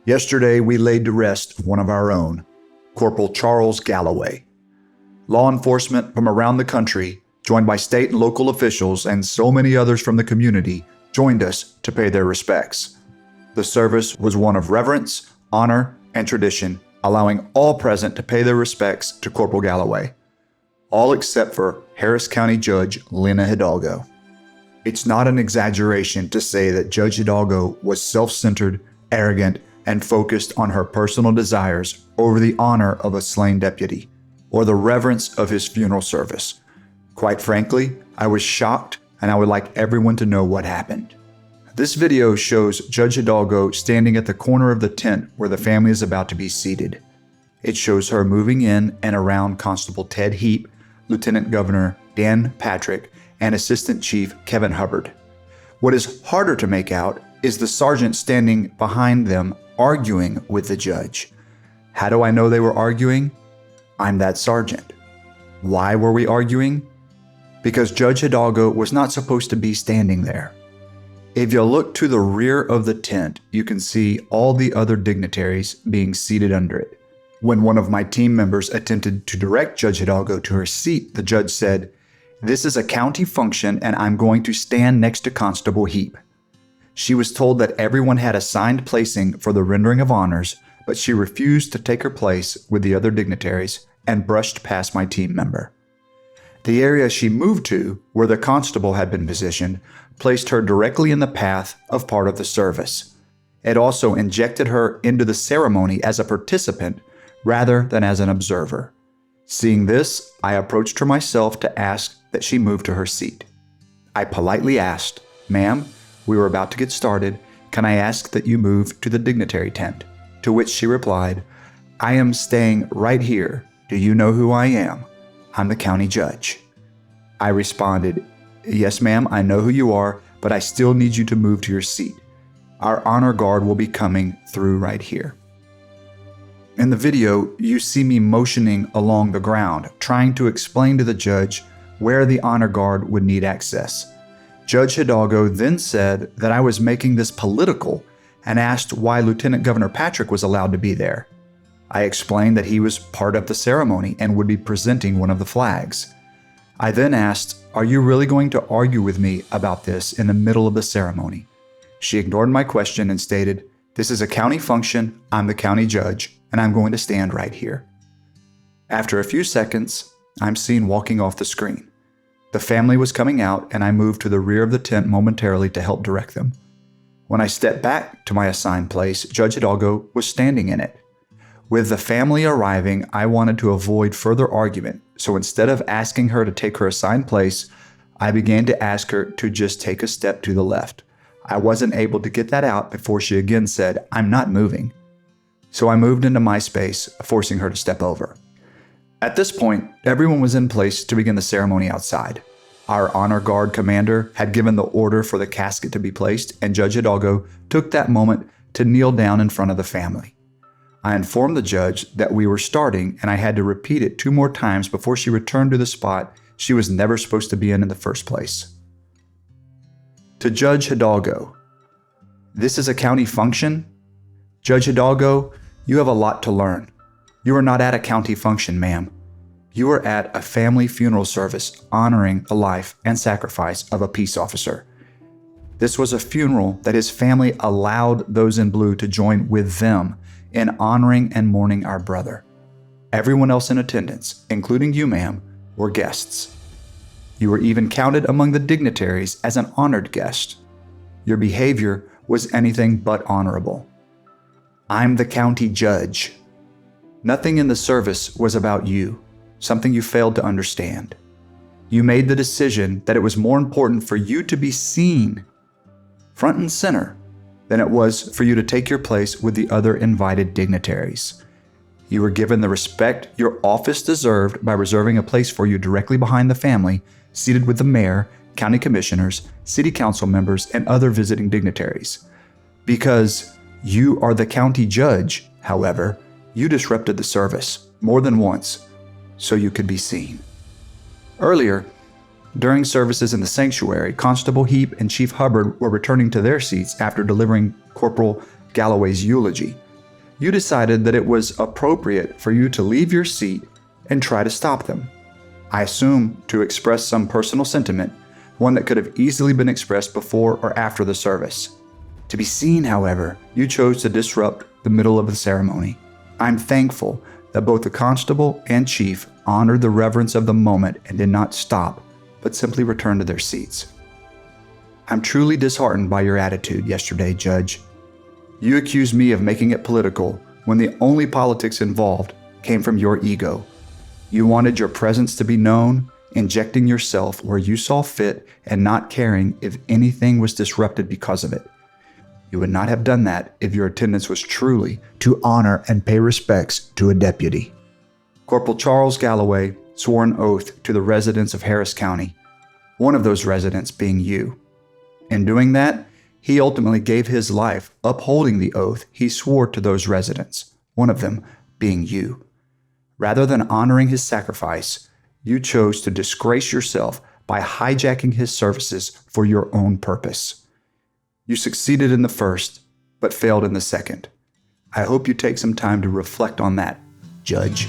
Yesterday, we laid to rest one of our own, Corporal Charles Galloway. Law enforcement from around the country, joined by state and local officials and so many others from the community, joined us to pay their respects. The service was one of reverence, honor, and tradition, allowing all present to pay their respects to Corporal Galloway, all except for Harris County Judge Lina Hidalgo. It's not an exaggeration to say that Judge Hidalgo was self-centered, arrogant, and focused on her personal desires over the honor of a slain deputy or the reverence of his funeral service. Quite frankly, I was shocked, and I would like everyone to know what happened. This video shows Judge Hidalgo standing at the corner of the tent where the family is about to be seated. It shows her moving in and around Constable Ted Heap, Lieutenant Governor Dan Patrick, and Assistant Chief Kevin Hubbard. What is harder to make out is the sergeant standing behind them arguing with the judge. How do I know they were arguing? I'm that sergeant. Why were we arguing? Because Judge Hidalgo was not supposed to be standing there. If you look to the rear of the tent, you can see all the other dignitaries being seated under it. When one of my team members attempted to direct Judge Hidalgo to her seat, the judge said, "This is a county function and I'm going to stand next to Constable Heap." She was told that everyone had assigned placing for the rendering of honors, but she refused to take her place with the other dignitaries and brushed past my team member. The area she moved to, where the constable had been positioned, placed her directly in the path of part of the service. It also injected her into the ceremony as a participant rather than as an observer. Seeing this, I approached her myself to ask that she move to her seat. I politely asked, "Ma'am, we were about to get started. Can I ask that you move to the dignitary tent?" To which she replied, "I am staying right here. Do you know who I am? I'm the county judge." I responded, "Yes, ma'am, I know who you are, but I still need you to move to your seat. Our honor guard will be coming through right here." In the video, you see me motioning along the ground, trying to explain to the judge where the honor guard would need access. Judge Hidalgo then said that I was making this political and asked why Lieutenant Governor Patrick was allowed to be there. I explained that he was part of the ceremony and would be presenting one of the flags. I then asked, "Are you really going to argue with me about this in the middle of the ceremony?" She ignored my question and stated, "This is a county function, I'm the county judge, and I'm going to stand right here." After a few seconds, I'm seen walking off the screen. The family was coming out, and I moved to the rear of the tent momentarily to help direct them. When I stepped back to my assigned place, Judge Hidalgo was standing in it. With the family arriving, I wanted to avoid further argument, so instead of asking her to take her assigned place, I began to ask her to just take a step to the left. I wasn't able to get that out before she again said, "I'm not moving." So I moved into my space, forcing her to step over. At this point, everyone was in place to begin the ceremony outside. Our honor guard commander had given the order for the casket to be placed, and Judge Hidalgo took that moment to kneel down in front of the family. I informed the judge that we were starting, and I had to repeat it 2 more times before she returned to the spot she was never supposed to be in the first place. To Judge Hidalgo, "This is a county function?" Judge Hidalgo, you have a lot to learn. You are not at a county function, ma'am. You are at a family funeral service honoring the life and sacrifice of a peace officer. This was a funeral that his family allowed those in blue to join with them in honoring and mourning our brother. Everyone else in attendance, including you, ma'am, were guests. You were even counted among the dignitaries as an honored guest. Your behavior was anything but honorable. I'm the county judge. Nothing in the service was about you, something you failed to understand. You made the decision that it was more important for you to be seen, front and center, than it was for you to take your place with the other invited dignitaries. You were given the respect your office deserved by reserving a place for you directly behind the family, seated with the mayor, county commissioners, city council members, and other visiting dignitaries. Because you are the county judge, however, you disrupted the service more than once so you could be seen. Earlier, during services in the sanctuary, Constable Heap and Chief Hubbard were returning to their seats after delivering Corporal Galloway's eulogy. you decided that it was appropriate for you to leave your seat and try to stop them. I assume to express some personal sentiment, one that could have easily been expressed before or after the service. To be seen, however, you chose to disrupt the middle of the ceremony. I'm thankful that both the constable and chief honored the reverence of the moment and did not stop, but simply returned to their seats. I'm truly disheartened by your attitude yesterday, Judge. You accused me of making it political when the only politics involved came from your ego. You wanted your presence to be known, injecting yourself where you saw fit and not caring if anything was disrupted because of it. You would not have done that if your attendance was truly to honor and pay respects to a deputy. Corporal Charles Galloway swore an oath to the residents of Harris County, one of those residents being you. In doing that, he ultimately gave his life upholding the oath he swore to those residents, one of them being you. Rather than honoring his sacrifice, you chose to disgrace yourself by hijacking his services for your own purpose. You succeeded in the first, but failed in the second. I hope you take some time to reflect on that, Judge.